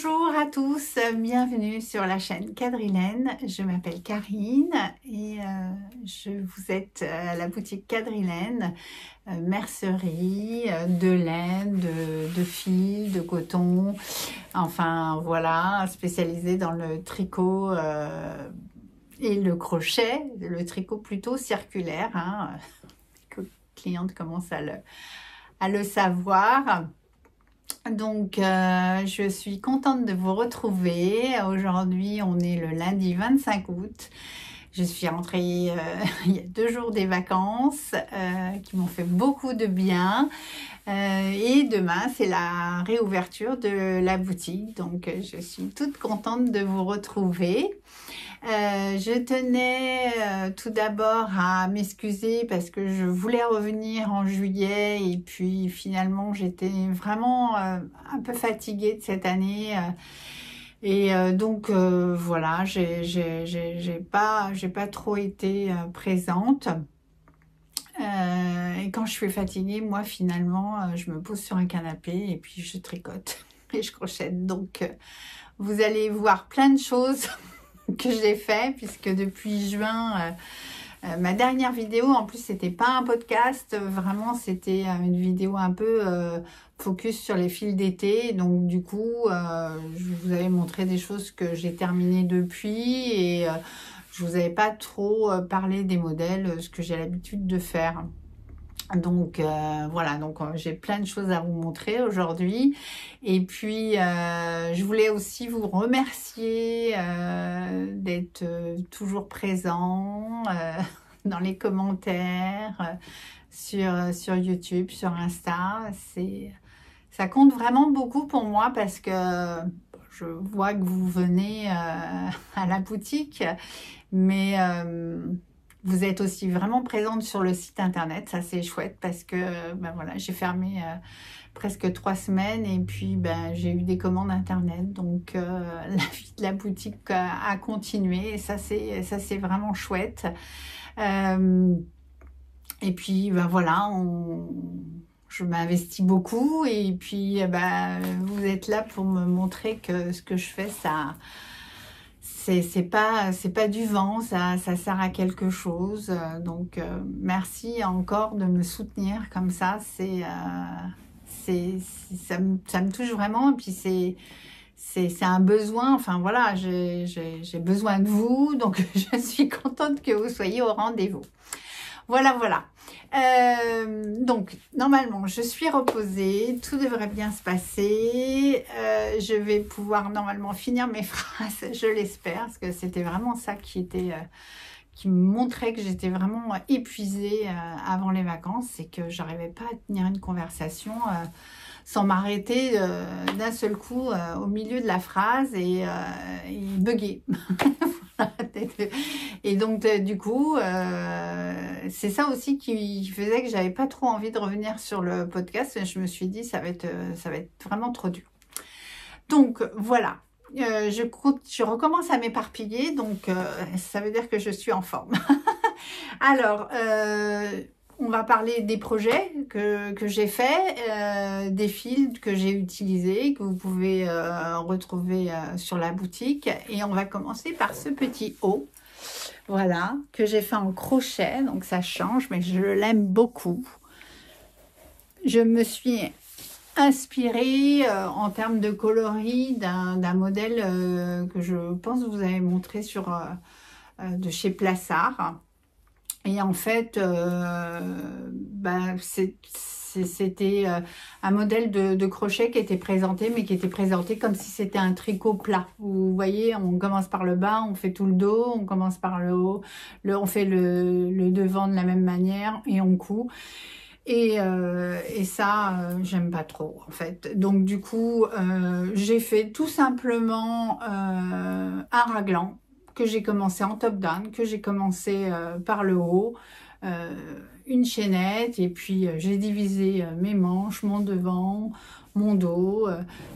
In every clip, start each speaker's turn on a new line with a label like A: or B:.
A: Bonjour à tous, bienvenue sur la chaîne Quadrilène. Je m'appelle Karine et vous êtes à la boutique Quadrilène, mercerie, de laine, de fil, de coton, enfin voilà, spécialisée dans le tricot et le crochet, le tricot plutôt circulaire, hein, que les clientes commencent à le savoir. Donc, je suis contente de vous retrouver. Aujourd'hui, on est le lundi 25 août. Je suis rentrée il y a 2 jours des vacances qui m'ont fait beaucoup de bien. Et demain, c'est la réouverture de la boutique. Donc, je suis toute contente de vous retrouver. Je tenais tout d'abord à m'excuser parce que je voulais revenir en juillet et puis finalement j'étais vraiment un peu fatiguée de cette année donc voilà, j'ai pas trop été présente. Et quand je suis fatiguée, moi finalement je me pose sur un canapé et puis je tricote et je crochette. Donc vous allez voir plein de choses que j'ai fait, puisque depuis juin, ma dernière vidéo, en plus c'était pas un podcast, vraiment c'était une vidéo un peu focus sur les fils d'été, donc du coup je vous avais montré des choses que j'ai terminées depuis et je vous avais pas trop parlé des modèles, ce que j'ai l'habitude de faire. Donc voilà, donc j'ai plein de choses à vous montrer aujourd'hui et puis je voulais aussi vous remercier d'être toujours présent dans les commentaires sur YouTube, sur Insta. Ça compte vraiment beaucoup pour moi parce que je vois que vous venez à la boutique, mais vous êtes aussi vraiment présente sur le site internet, ça c'est chouette parce que ben voilà, j'ai fermé presque 3 semaines et puis ben, j'ai eu des commandes internet, donc la vie de la boutique a continué et ça c'est vraiment chouette. Et puis ben voilà, je m'investis beaucoup et puis ben, vous êtes là pour me montrer que ce que je fais, ça... C'est pas du vent, ça sert à quelque chose. Donc merci encore de me soutenir comme ça. Ça me touche vraiment. Et puis c'est un besoin. Enfin voilà, j'ai besoin de vous. Donc je suis contente que vous soyez au rendez-vous. Voilà. Donc, normalement, je suis reposée, tout devrait bien se passer. Je vais pouvoir normalement finir mes phrases, je l'espère, parce que c'était vraiment ça qui me montrait que j'étais vraiment épuisée avant les vacances, c'est que j'arrivais pas à tenir une conversation sans m'arrêter d'un seul coup au milieu de la phrase et bugger. Et donc du coup c'est ça aussi qui faisait que j'avais pas trop envie de revenir sur le podcast. Je me suis dit ça va être vraiment trop dur. Donc voilà, je recommence à m'éparpiller, donc ça veut dire que je suis en forme. Alors on va parler des projets que j'ai fait, des fils que j'ai utilisés, que vous pouvez retrouver sur la boutique. Et on va commencer par ce petit haut, voilà, que j'ai fait en crochet. Donc ça change, mais je l'aime beaucoup. Je me suis inspirée en termes de coloris d'un modèle que je pense vous avez montré de chez Plassard. Et en fait, c'était un modèle de crochet qui était présenté, mais qui était présenté comme si c'était un tricot plat. Vous voyez, on commence par le bas, on fait tout le dos, on commence par le haut, on fait le devant de la même manière et on coud. Et ça, j'aime pas trop en fait. Donc du coup, j'ai fait tout simplement un raglan que j'ai commencé en top down, que j'ai commencé par le haut, une chaînette, et puis j'ai divisé mes manches, mon devant, mon dos,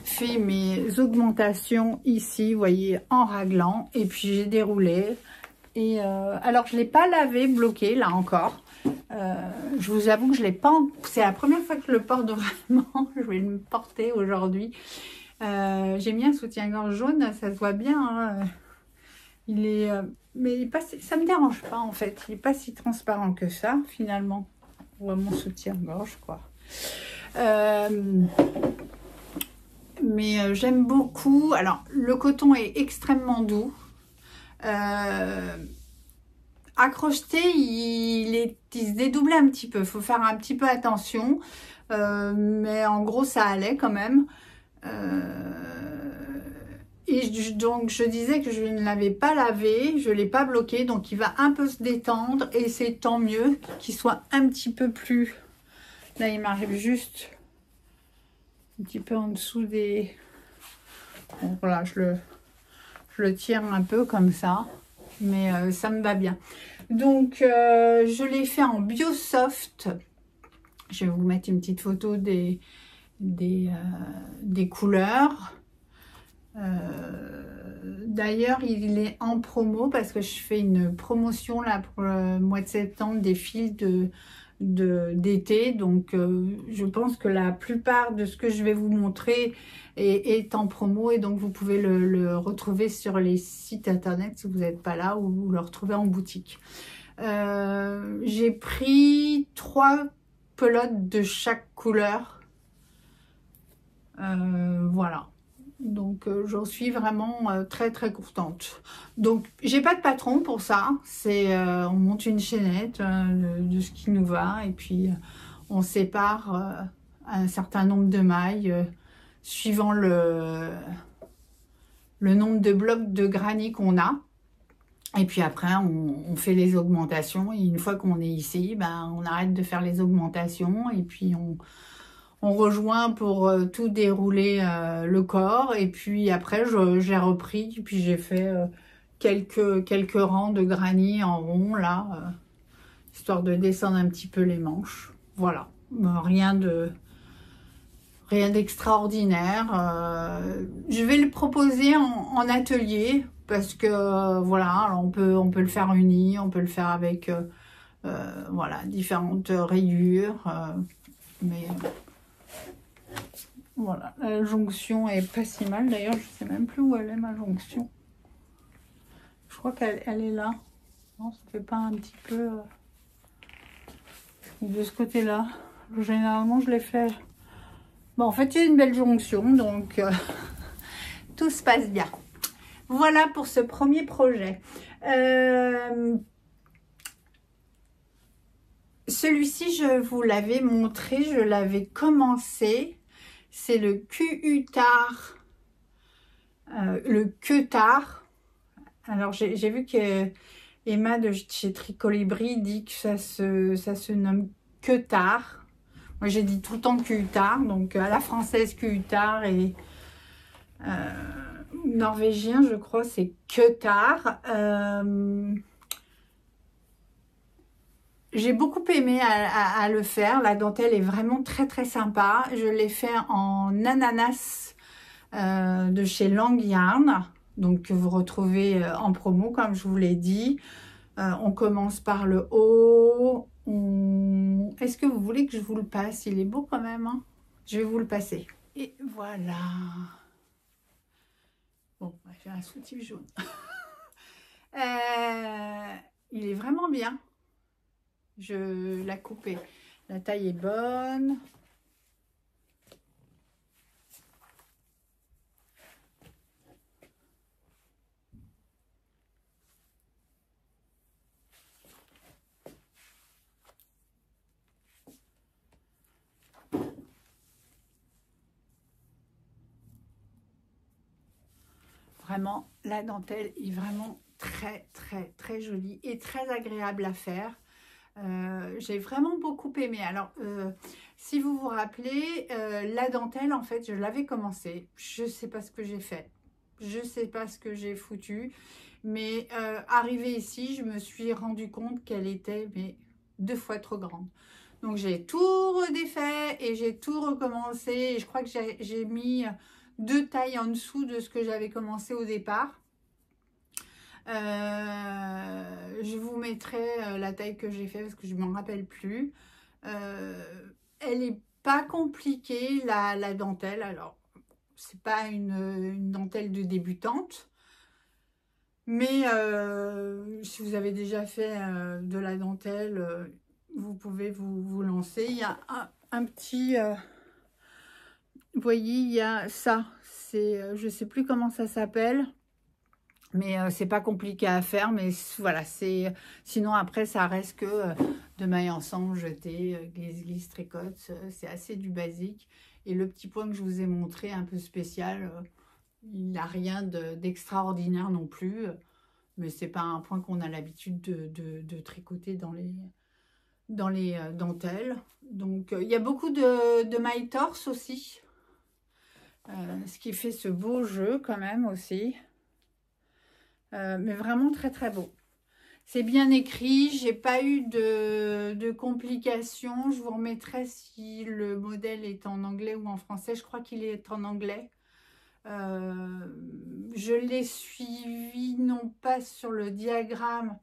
A: fait mes augmentations ici, vous voyez, en raglan, et puis j'ai déroulé. Et alors je l'ai pas lavé, bloqué là encore. Je vous avoue que je l'ai pas. C'est la première fois que je le porte vraiment. Je vais le porter aujourd'hui. J'ai mis un soutien-gorge jaune, ça se voit bien. Hein. Il est, mais il est pas, ça me dérange pas en fait. Il n'est pas si transparent que ça finalement. On voit mon soutien-gorge quoi. Mais j'aime beaucoup. Alors le coton est extrêmement doux. Accrocheté, il se dédoublait un petit peu. Il faut faire un petit peu attention. Mais en gros, ça allait quand même. Donc, je disais que je ne l'avais pas lavé. Je ne l'ai pas bloqué. Donc, il va un peu se détendre. Et c'est tant mieux qu'il soit un petit peu plus... Là, il m'arrive juste un petit peu en dessous des... Bon, voilà, je le tire un peu comme ça. Mais ça me va bien. Donc, je l'ai fait en Biosoft. Je vais vous mettre une petite photo des couleurs. D'ailleurs, il est en promo parce que je fais une promotion là pour le mois de septembre des fils d'été. Donc, je pense que la plupart de ce que je vais vous montrer est en promo et donc vous pouvez le retrouver sur les sites internet si vous n'êtes pas là ou vous le retrouvez en boutique. J'ai pris 3 pelotes de chaque couleur. Voilà. Donc, j'en suis vraiment très très contente. Donc, j'ai pas de patron pour ça. C'est on monte une chaînette de ce qui nous va et puis on sépare un certain nombre de mailles suivant le nombre de blocs de granit qu'on a. Et puis après, on fait les augmentations. Et une fois qu'on est ici, ben, on arrête de faire les augmentations. Et puis, on rejoint pour tout dérouler le corps. Et puis après, j'ai repris. Puis j'ai fait quelques rangs de granit en rond, là. Histoire de descendre un petit peu les manches. Voilà. Rien d'extraordinaire. Je vais le proposer en atelier parce que voilà, alors on peut le faire uni, on peut le faire avec voilà, différentes rayures. Mais voilà, la jonction est pas si mal. D'ailleurs, je sais même plus où elle est ma jonction. Je crois qu'elle est là. Non, ça fait pas un petit peu de ce côté-là. Généralement, je l'ai fait. Bon, en fait, il y a une belle jonction, donc tout se passe bien. Voilà pour ce premier projet. Celui-ci, je vous l'avais montré, je l'avais commencé. C'est le QU-TAR. Le QTAR. Alors, j'ai vu que Emma de chez Tricolibri dit que ça se nomme QTAR. Moi, j'ai dit tout le temps QTAR, donc à la française QTAR et norvégien, je crois, c'est QTAR. J'ai beaucoup aimé à le faire. La dentelle est vraiment très très sympa. Je l'ai fait en ananas de chez Lang Yarn, donc que vous retrouvez en promo comme je vous l'ai dit. On commence par le haut. Est-ce que vous voulez que je vous le passe? Il est beau quand même, hein. Je vais vous le passer. Et voilà. Bon, on va faire un soutif jaune. Il est vraiment bien. Je l'ai coupé. La taille est bonne. Vraiment, la dentelle est vraiment très, très, très jolie et très agréable à faire. J'ai vraiment beaucoup aimé. Alors, si vous vous rappelez, la dentelle, en fait, je l'avais commencé. Je ne sais pas ce que j'ai fait. Je ne sais pas ce que j'ai foutu. Mais arrivée ici, je me suis rendu compte qu'elle était 2 fois trop grande. Donc, j'ai tout redéfait et j'ai tout recommencé. Et je crois que j'ai mis 2 tailles en dessous de ce que j'avais commencé au départ. Je vous mettrai la taille que j'ai fait parce que je ne m'en rappelle plus. Elle n'est pas compliquée, la dentelle. Alors, c'est pas une dentelle de débutante. Mais si vous avez déjà fait de la dentelle, vous pouvez vous lancer. Il y a un petit... vous voyez, il y a ça. C'est, je sais plus comment ça s'appelle. Mais c'est pas compliqué à faire, mais voilà, c'est sinon après ça reste que de mailles ensemble, jeter, glisse, tricote, c'est assez du basique. Et le petit point que je vous ai montré, un peu spécial, il n'a rien d'extraordinaire non plus, mais c'est pas un point qu'on a l'habitude de tricoter dans les dentelles. Donc il y a beaucoup de mailles torse aussi, ce qui fait ce beau jeu quand même aussi. Mais vraiment très très beau. C'est bien écrit, j'ai pas eu de complications. Je vous remettrai si le modèle est en anglais ou en français. Je crois qu'il est en anglais. Je l'ai suivi non pas sur le diagramme.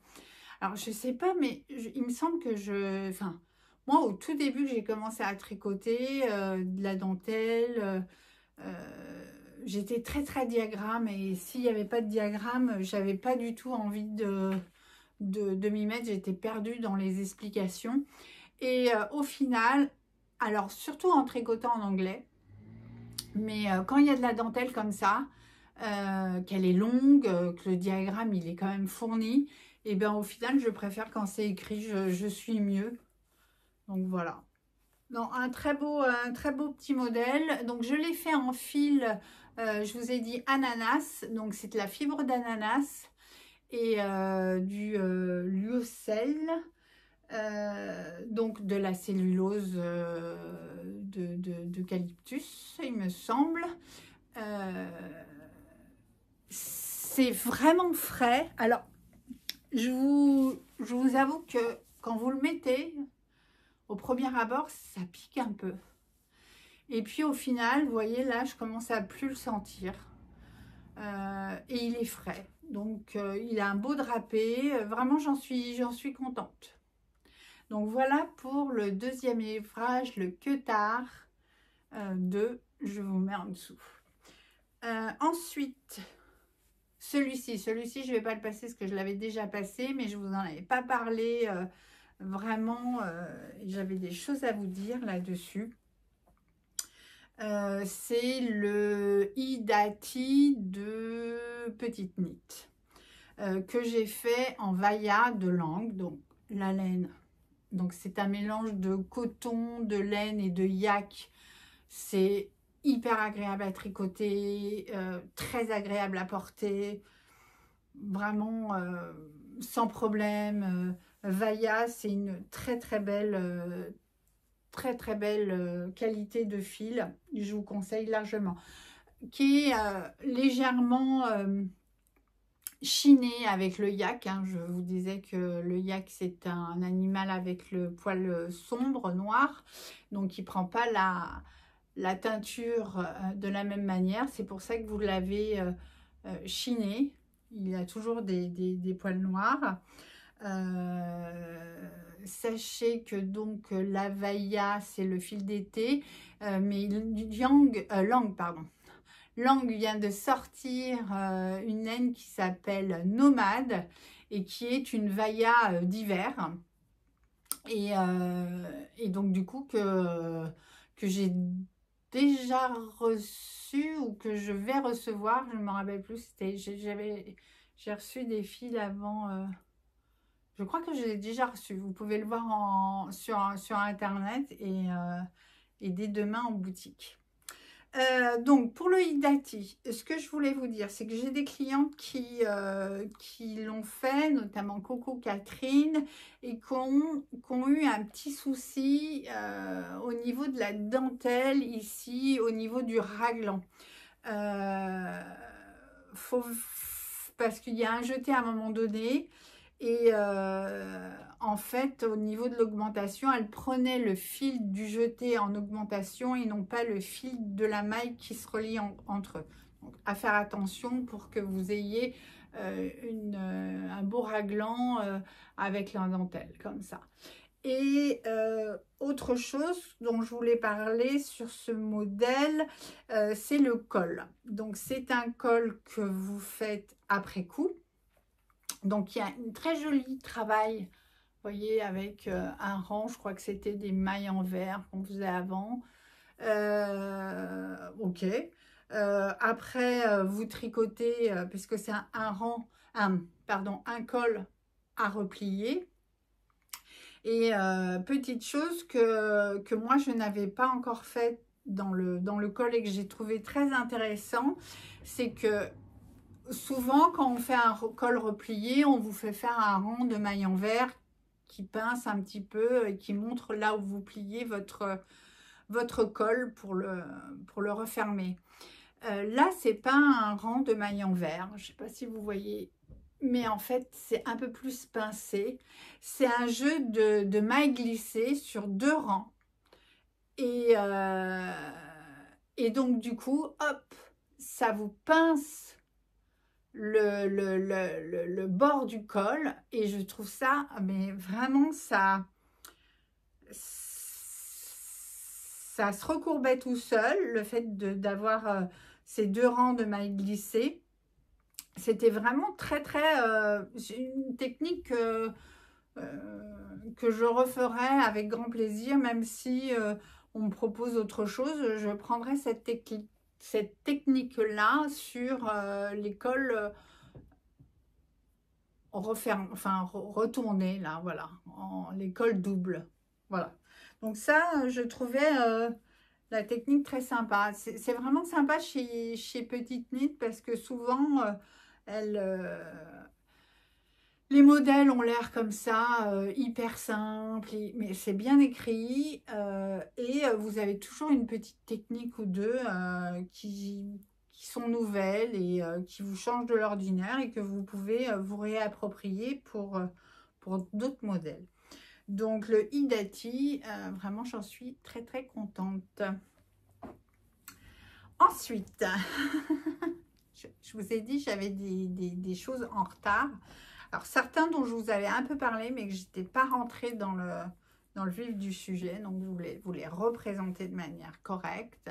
A: Alors je sais pas, mais il me semble que enfin, moi au tout début que j'ai commencé à tricoter de la dentelle, j'étais très très diagramme, et s'il n'y avait pas de diagramme, j'avais pas du tout envie de m'y mettre, j'étais perdue dans les explications. Et au final, alors surtout en tricotant en anglais, mais quand il y a de la dentelle comme ça, qu'elle est longue, que le diagramme il est quand même fourni, et bien au final je préfère quand c'est écrit, je suis mieux. Donc voilà. Non, un très beau petit modèle. Donc je l'ai fait en fil, je vous ai dit ananas, donc c'est de la fibre d'ananas et du lyocell, donc de la cellulose d'eucalyptus, il me semble. C'est vraiment frais. Alors, je vous avoue que quand vous le mettez, au premier abord, ça pique un peu. Et puis au final, vous voyez, là, je commence à plus le sentir. Et il est frais. Donc, il a un beau drapé. Vraiment, j'en suis contente. Donc, voilà pour le deuxième ouvrage, le Queutard de... Je vous mets en dessous. Ensuite, celui-ci, je ne vais pas le passer parce que je l'avais déjà passé, mais je ne vous en avais pas parlé vraiment. J'avais des choses à vous dire là-dessus. C'est le Hidati de Petite Nit que j'ai fait en vailla de langue, donc la laine. Donc c'est un mélange de coton, de laine et de yak. C'est hyper agréable à tricoter, très agréable à porter, vraiment sans problème. Vailla, c'est une très très belle qualité de fil, je vous conseille largement, qui est légèrement chiné avec le yak, hein. Je vous disais que le yak c'est un animal avec le poil sombre, noir, donc il prend pas la teinture de la même manière, c'est pour ça que vous l'avez chiné, il a toujours des poils noirs. Sachez que donc la vailla c'est le fil d'été, mais Lang vient de sortir une laine qui s'appelle Nomade et qui est une vailla d'hiver, et donc du coup que j'ai déjà reçu ou que je vais recevoir, je ne me rappelle plus, j'ai reçu des fils avant. Je crois que je l'ai déjà reçu. Vous pouvez le voir sur Internet et dès demain en boutique. Donc, pour le Hidati, ce que je voulais vous dire, c'est que j'ai des clientes qui l'ont fait, notamment Coco Catherine, et qui ont eu un petit souci au niveau de la dentelle, ici, au niveau du raglan. Parce qu'il y a un jeté à un moment donné. Et en fait, au niveau de l'augmentation, elle prenait le fil du jeté en augmentation et non pas le fil de la maille qui se relie entre eux. Donc, à faire attention pour que vous ayez un beau raglan avec la dentelle, comme ça. Et autre chose dont je voulais parler sur ce modèle, c'est le col. Donc c'est un col que vous faites après coup. Donc il y a un très joli travail, vous voyez, avec un rang, je crois que c'était des mailles en verre qu'on faisait avant. Ok. Après, vous tricotez, puisque c'est un rang, pardon, un col à replier. Et petite chose que moi, je n'avais pas encore fait dans le col et que j'ai trouvé très intéressant, c'est que souvent, quand on fait un col replié, on vous fait faire un rang de mailles en verre qui pince un petit peu et qui montre là où vous pliez votre col pour le refermer. Là, c'est pas un rang de mailles en verre. Je sais pas si vous voyez, mais en fait, c'est un peu plus pincé. C'est un jeu de mailles glissées sur 2 rangs. Et donc, du coup, hop, ça vous pince le bord du col. Et je trouve ça, mais vraiment, ça se recourbait tout seul, le fait d'avoir ces 2 rangs de mailles glissées. C'était vraiment très, une technique que je referais avec grand plaisir, même si on me propose autre chose. Je prendrais cette technique-là sur l'école retournée, là, voilà, en l'école double. Voilà. Donc ça, je trouvais la technique très sympa. C'est vraiment sympa chez Petite Knit parce que souvent, les modèles ont l'air comme ça, hyper simples, mais c'est bien écrit. Et vous avez toujours une petite technique ou deux qui sont nouvelles et qui vous changent de l'ordinaire et que vous pouvez vous réapproprier pour d'autres modèles. Donc le Hidati, vraiment j'en suis très contente. Ensuite, je vous ai dit j'avais des choses en retard. Alors certains dont je vous avais un peu parlé mais que je n'étais pas rentrée dans le vif du sujet. Donc je voulais vous les représenter de manière correcte.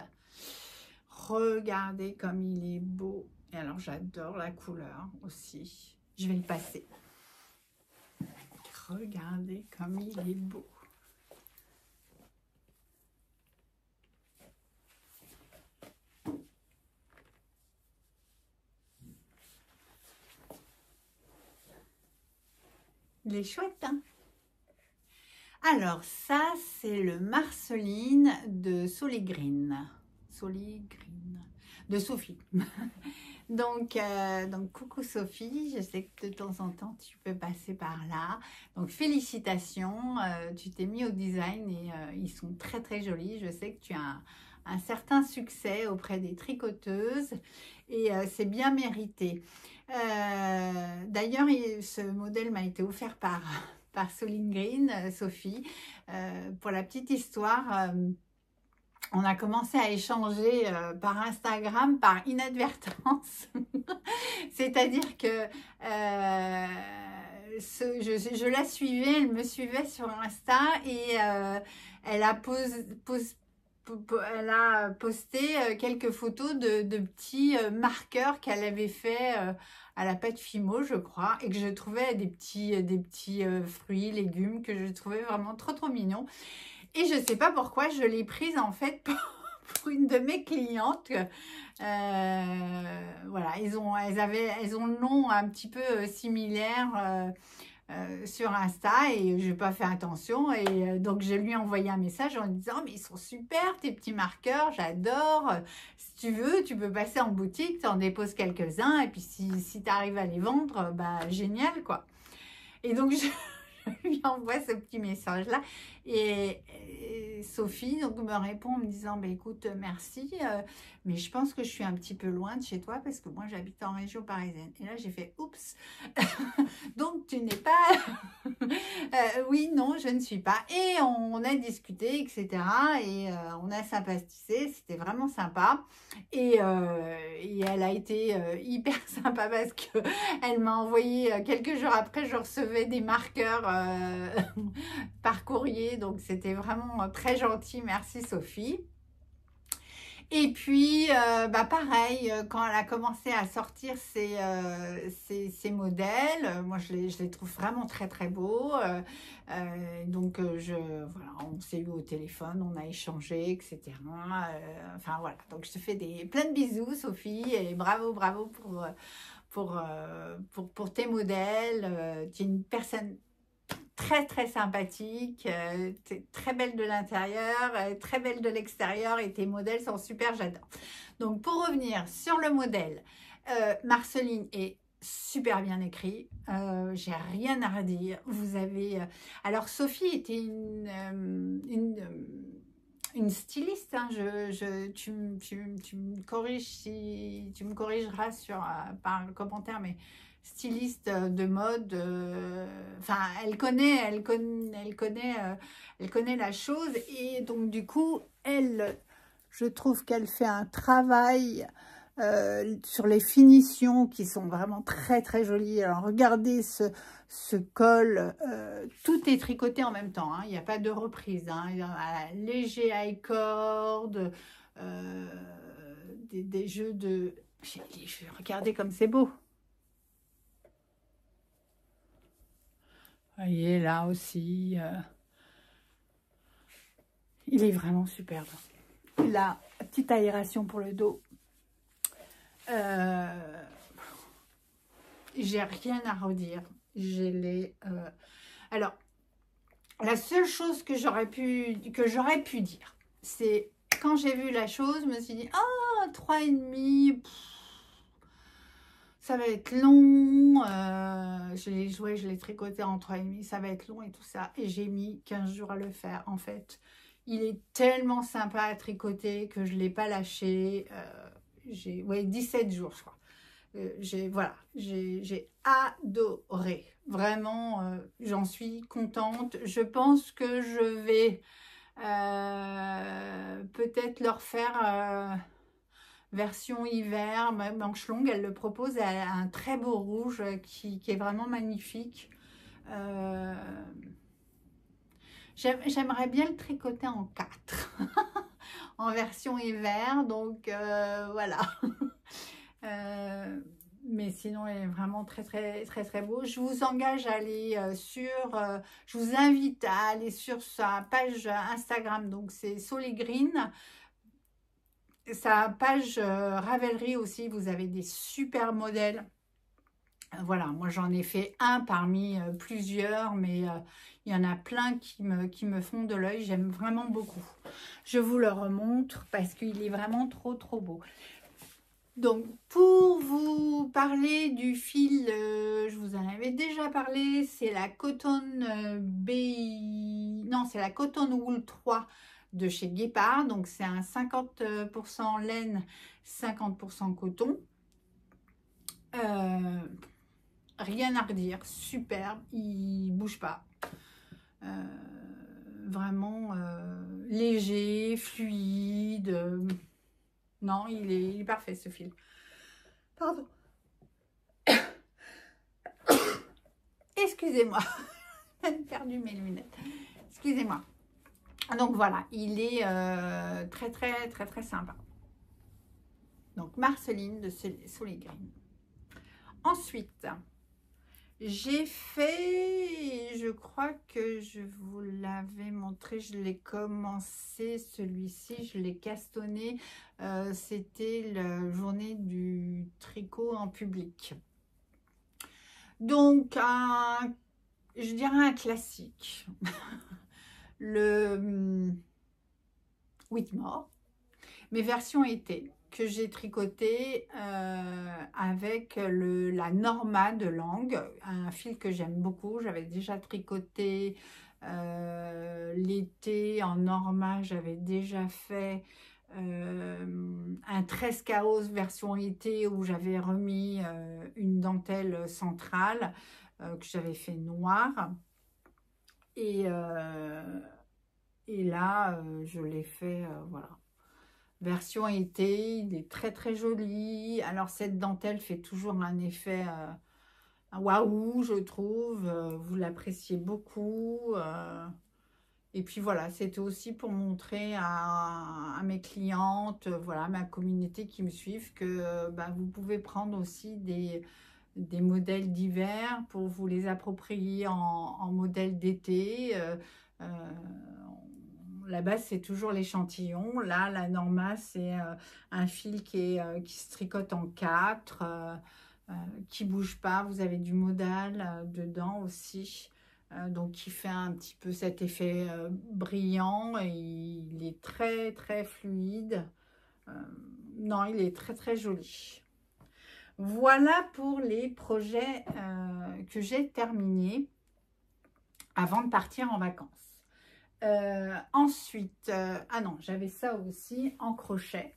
A: Regardez comme il est beau. Et alors j'adore la couleur aussi. Je vais le passer. Regardez comme il est beau. Il est chouette, hein? Alors, ça, c'est le Marceline de Soligreen. Soligreen. De Sophie. Donc, coucou Sophie, je sais que de temps en temps, tu peux passer par là. Donc, félicitations, tu t'es mis au design et ils sont très jolis. Je sais que tu as un certain succès auprès des tricoteuses et c'est bien mérité. D'ailleurs, ce modèle m'a été offert par Soligreen, Sophie. Pour la petite histoire, on a commencé à échanger par Instagram, par inadvertance. C'est-à-dire que je la suivais, elle me suivait sur Insta et elle a posté quelques photos de petits marqueurs qu'elle avait fait à la pâte Fimo, je crois, et que je trouvais des petits fruits, légumes que je trouvais vraiment trop mignons. Et je ne sais pas pourquoi je l'ai prise en fait pour une de mes clientes. Voilà, elles ont le nom un petit peu similaire sur Insta et je n'ai pas fait attention. Et donc, je lui ai envoyé un message en disant « Mais ils sont super, tes petits marqueurs, j'adore. Si tu veux, tu peux passer en boutique, tu en déposes quelques-uns. Et puis, si tu arrives à les vendre, bah génial, quoi. » Et donc, je lui envoie ce petit message là et Sophie donc me répond en me disant, bah, écoute, merci, mais je pense que je suis un petit peu loin de chez toi parce que moi j'habite en région parisienne. Et là j'ai fait, oups, donc tu n'es pas... oui, non, je ne suis pas. Et on a discuté, etc. Et on a sympathisé, c'était vraiment sympa. Et elle a été hyper sympa parce que elle m'a envoyé quelques jours après, je recevais des marqueurs par courrier. Donc c'était vraiment très gentil. Merci Sophie. Et puis, bah pareil, quand elle a commencé à sortir ses modèles, moi je les trouve vraiment très très beaux. Donc, voilà, on s'est eu au téléphone, on a échangé, etc. Enfin voilà, donc je te fais plein de bisous Sophie et bravo, bravo pour tes modèles. Tu es une personne très très sympathique, très belle de l'intérieur, très belle de l'extérieur et tes modèles sont super, j'adore. Donc pour revenir sur le modèle, Marceline est super bien écrit, j'ai rien à redire. Vous avez, alors Sophie était une styliste, hein. Tu me corriges si tu me corrigeras par le commentaire, mais styliste de mode, enfin elle connaît la chose et donc du coup je trouve qu'elle fait un travail sur les finitions qui sont vraiment très très jolies. Alors regardez ce col, tout est tricoté en même temps, hein. Il n'y a pas de reprise, hein. Il y a un léger high cord, des jeux de... Regardez comme c'est beau. Vous voyez là aussi, il est vraiment superbe. La petite aération pour le dos. J'ai rien à redire. Alors, la seule chose que j'aurais pu dire, c'est quand j'ai vu la chose, je me suis dit, ah, 3,5, ça va être long. Je l'ai tricoté en 3,5, ça va être long et tout ça. Et j'ai mis 15 jours à le faire, en fait. Il est tellement sympa à tricoter que je ne l'ai pas lâché. 17 jours, je crois. J'ai adoré. Vraiment, j'en suis contente. Je pense que je vais peut-être leur faire version hiver, manche longue. Elle le propose. Elle a un très beau rouge qui est vraiment magnifique. J'aimerais bien le tricoter en 4 en version hiver, donc voilà. Mais sinon, il est vraiment très très très très beau. Je vous engage à aller je vous invite à aller sur sa page Instagram, donc c'est Soligreen. Sa page Ravelry aussi, vous avez des super modèles. Voilà, moi j'en ai fait un parmi plusieurs, mais il y en a plein qui me font de l'œil. J'aime vraiment beaucoup. Je vous le remontre parce qu'il est vraiment trop trop beau. Donc, pour vous parler du fil, je vous en avais déjà parlé, c'est la Cotton non, c'est la Cotton Wool 3 de chez Guépard. Donc, c'est un 50% laine, 50% coton. Rien à redire, superbe, il bouge pas. Vraiment léger, fluide. Non, il est parfait ce fil. Pardon. Excusez-moi. J'ai perdu mes lunettes. Excusez-moi. Donc voilà, il est très très très très sympa. Donc Marceline de Soligreen. Ensuite, j'ai fait, je crois que je vous l'avais montré, je l'ai commencé, celui-ci, je l'ai castonné. C'était la journée du tricot en public. Donc, je dirais un classique. Le Whitmore, mes versions été que j'ai tricoté avec la Norma de Langue, un fil que j'aime beaucoup. J'avais déjà tricoté L'été, en Norma, j'avais déjà fait un tresse chaos version été où j'avais remis une dentelle centrale que j'avais fait noire. Et là, je l'ai fait, voilà. Version été, il est très très joli. Alors cette dentelle fait toujours un effet waouh, je trouve. Vous l'appréciez beaucoup. Et puis voilà, c'était aussi pour montrer à mes clientes, voilà, ma communauté qui me suivent, que bah, vous pouvez prendre aussi des modèles d'hiver pour vous les approprier en modèle d'été. La base, c'est toujours l'échantillon. Là, la Norma, c'est un fil qui se tricote en 4, qui bouge pas. Vous avez du modal dedans aussi. Donc, qui fait un petit peu cet effet brillant. Et il est très, très fluide. Non, il est très, très joli. Voilà pour les projets que j'ai terminés avant de partir en vacances. Ensuite, ah non, j'avais ça aussi en crochet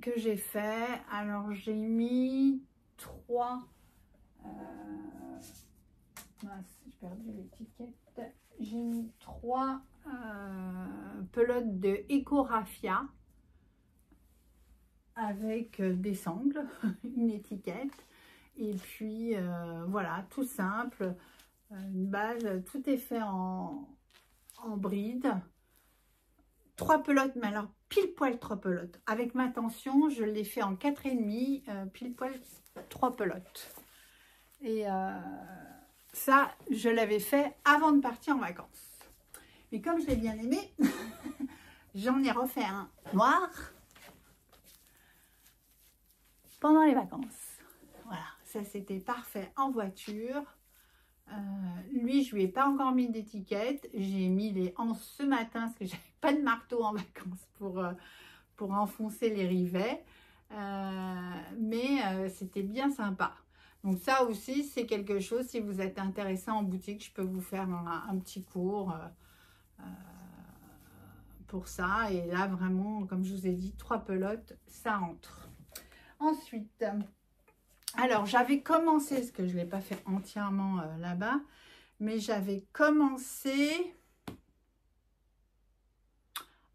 A: que j'ai fait. Alors, j'ai mis 3... mince, j'ai perdu l'étiquette. J'ai mis 3 pelotes de Eco Raffia avec des sangles, une étiquette. Et puis, voilà, tout simple. Une base, tout est fait en bride. 3 pelotes, mais alors pile poil 3 pelotes. Avec ma tension, je l'ai fait en 4,5, pile poil 3 pelotes. Et ça, je l'avais fait avant de partir en vacances. Mais comme je l'ai bien aimé, j'en ai refait un noir pendant les vacances. Voilà, ça c'était parfait en voiture. Lui, je lui ai pas encore mis d'étiquette. J'ai mis les anses ce matin parce que j'avais pas de marteau en vacances pour enfoncer les rivets. Mais c'était bien sympa. Donc ça aussi, c'est quelque chose, si vous êtes intéressé en boutique, je peux vous faire un petit cours pour ça. Et là, vraiment, comme je vous ai dit, 3 pelotes, ça entre. Ensuite, alors j'avais commencé, parce que je ne l'ai pas fait entièrement là-bas, mais j'avais commencé...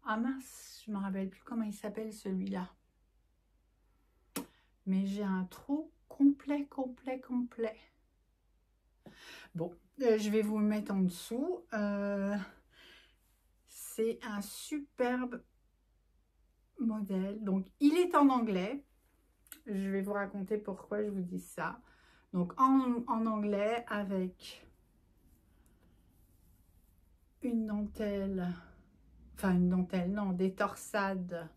A: Ah mince, je ne me rappelle plus comment il s'appelle celui-là. Mais j'ai un trou complet. Bon, je vais vous le mettre en dessous. C'est un superbe modèle. Donc, il est en anglais. Je vais vous raconter pourquoi je vous dis ça. Donc, en anglais, avec une dentelle, enfin une dentelle, non, des torsades,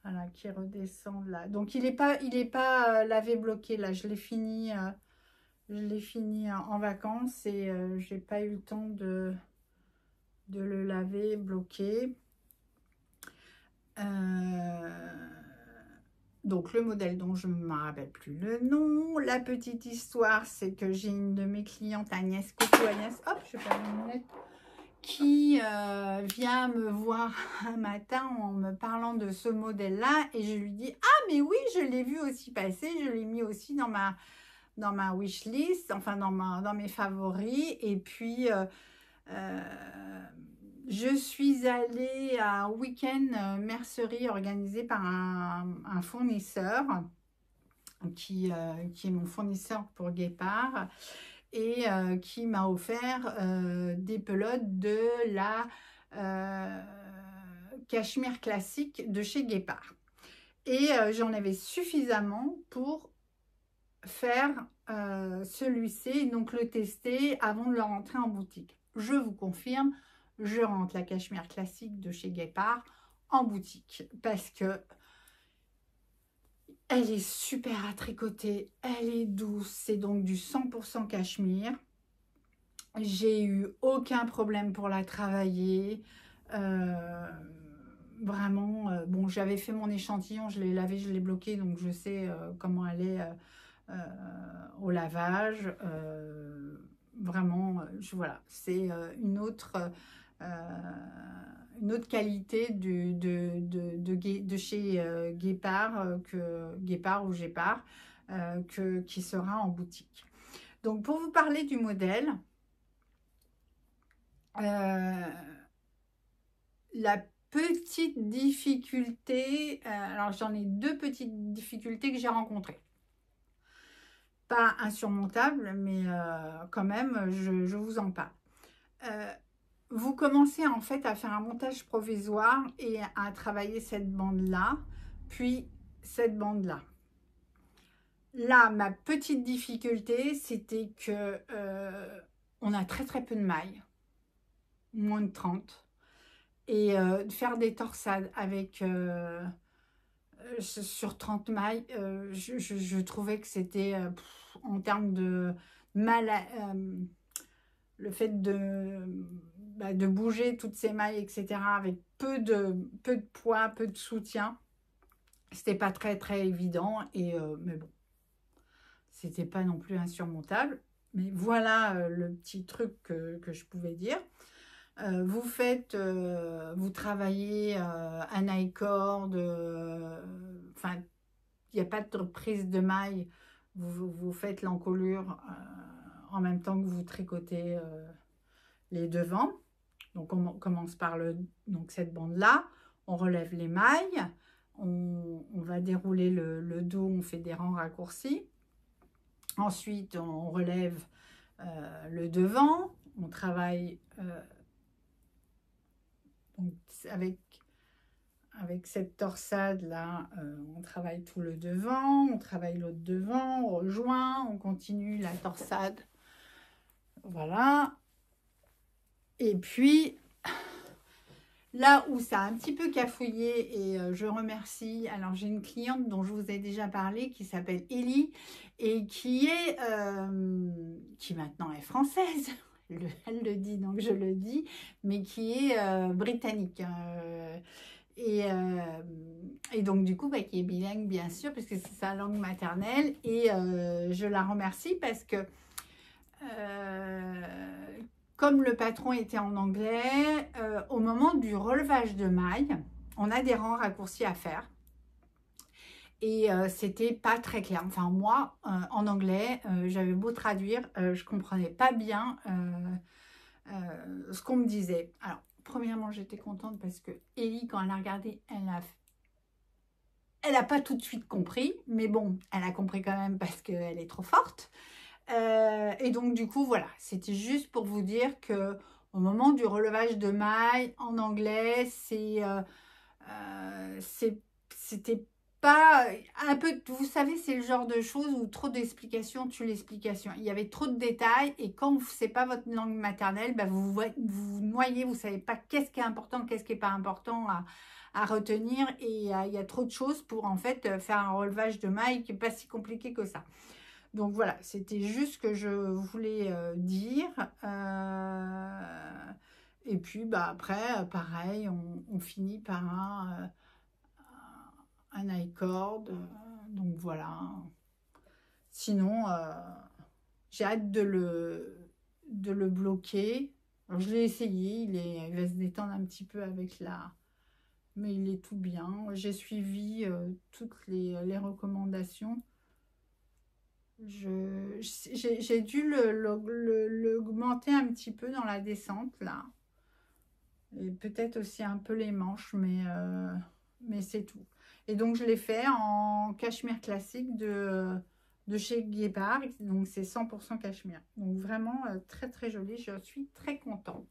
A: voilà, qui redescendent là. Donc, il est pas lavé bloqué là. Je l'ai fini en vacances et j'ai pas eu le temps de le laver bloqué. Donc le modèle dont je ne me rappelle plus le nom. La petite histoire, c'est que j'ai une de mes clientes, Agnès, coucou Agnès, hop, je perds mes lunettes, qui vient me voir un matin en me parlant de ce modèle-là et je lui dis, ah mais oui, je l'ai vu aussi passer, je l'ai mis aussi dans ma wishlist, enfin dans mes favoris. Et puis je suis allée à un week-end mercerie organisé par un fournisseur qui est mon fournisseur pour Guépard et qui m'a offert des pelotes de la cachemire classique de chez Guépard. Et j'en avais suffisamment pour faire celui-ci, donc le tester avant de le rentrer en boutique. Je vous confirme, je rentre la cachemire classique de chez Guépard en boutique parce que elle est super à tricoter, elle est douce, c'est donc du 100% cachemire. J'ai eu aucun problème pour la travailler. Vraiment, bon, j'avais fait mon échantillon, je l'ai lavé, je l'ai bloqué, donc je sais comment elle est au lavage. vraiment, voilà, c'est une autre qualité de chez Guépard, Guépard ou Gépard, qui sera en boutique. Donc, pour vous parler du modèle, la petite difficulté, alors j'en ai deux petites difficultés que j'ai rencontrées. Pas insurmontables, mais quand même, je vous en parle. Vous commencez en fait à faire un montage provisoire et à travailler cette bande-là, puis cette bande-là. Là, ma petite difficulté, c'était que on a très très peu de mailles, moins de 30. Et faire des torsades avec sur 30 mailles, je trouvais que c'était en termes de mal le fait de bouger toutes ces mailles, etc., avec peu de poids, peu de soutien, c'était pas très très évident. Et mais bon, c'était pas non plus insurmontable. Mais voilà le petit truc que je pouvais dire. Vous travaillez un I-cord, enfin, il n'y a pas de prise de maille, vous faites l'encolure en même temps que vous tricotez les devants. Donc, on commence par donc cette bande-là, on relève les mailles, on va dérouler le dos, on fait des rangs raccourcis. Ensuite, on relève le devant, on travaille donc avec cette torsade là, on travaille tout le devant, on travaille l'autre devant, on rejoint, on continue la torsade, voilà. Et puis là où ça a un petit peu cafouillé, et je remercie, alors j'ai une cliente dont je vous ai déjà parlé qui s'appelle Ellie et qui maintenant est française. Elle le dit, donc je le dis, mais qui est britannique. Et donc, du coup, qui est bilingue, bien sûr, puisque c'est sa langue maternelle. Et je la remercie parce que, comme le patron était en anglais, au moment du relevage de mailles, on a des rangs raccourcis à faire. Et c'était pas très clair. Enfin, moi, en anglais, j'avais beau traduire, je comprenais pas bien ce qu'on me disait. Alors, premièrement, j'étais contente parce que Ellie, quand elle a regardé, elle a pas tout de suite compris. Mais bon, elle a compris quand même parce qu'elle est trop forte. Et donc, du coup, voilà. C'était juste pour vous dire que au moment du relevage de mailles en anglais, c'était pas un peu, vous savez, c'est le genre de choses où trop d'explications tue l'explication. Il y avait trop de détails et quand c'est pas votre langue maternelle, vous noyez, vous savez pas qu'est-ce qui est important, qu'est-ce qui est pas important à retenir, et il y a trop de choses pour en fait faire un relevage de mailles qui est pas si compliqué que ça. Donc voilà, c'était juste ce que je voulais dire. Et puis après, pareil, on finit par un I-cord. Donc voilà. Sinon, j'ai hâte de le bloquer. Alors, je l'ai essayé, il va se détendre un petit peu avec là. Mais il est tout bien. J'ai suivi toutes les recommandations. J'ai dû l'augmenter un petit peu dans la descente là. Et peut-être aussi un peu les manches, mais c'est tout. Et donc je l'ai fait en cachemire classique de chez Guépard. Donc c'est 100% cachemire. Donc vraiment très très joli. Je suis très contente.